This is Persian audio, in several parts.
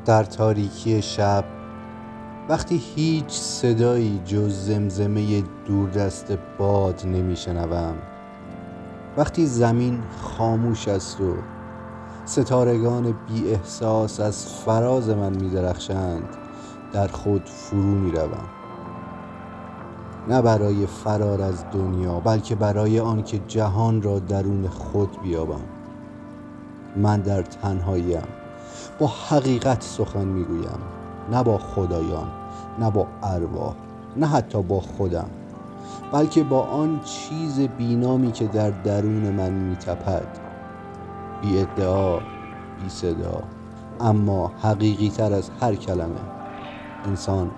در تاریکی شب، وقتی هیچ صدایی جز زمزمه دوردست باد نمیشنوم، وقتی زمین خاموش است و ستارگان بی احساس از فراز من می درخشند، در خود فرو می روم. نه برای فرار از دنیا، بلکه برای آن که جهان را درون خود بیابم. من در تنهاییم با حقیقت سخن می گویم، نه با خدایان، نه با ارواح، نه حتی با خودم، بلکه با آن چیز بینامی که در درون من می تپد، بی ادعا، بی صدا، اما حقیقی تر از هر کلمه. انسان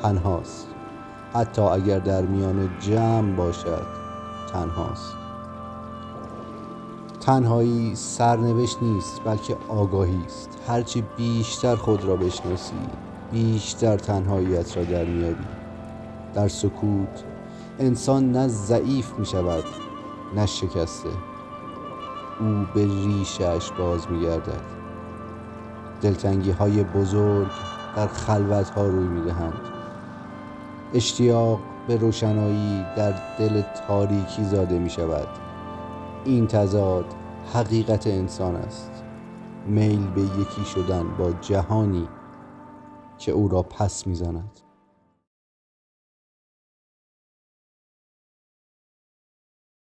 تنهاست، حتی اگر در میان جمع باشد تنهاست. تنهایی سرنوشت نیست، بلکه آگاهی است. هرچی بیشتر خود را بشناسی، بیشتر تنهاییت را در میابی. در سکوت انسان نه ضعیف می شود، نه شکسته. او به ریشش باز می گردد. دلتنگی های بزرگ در خلوت ها روی می دهند. اشتیاق به روشنایی در دل تاریکی زاده می شود. این تضاد حقیقت انسان است. میل به یکی شدن با جهانی که او را پس می زند.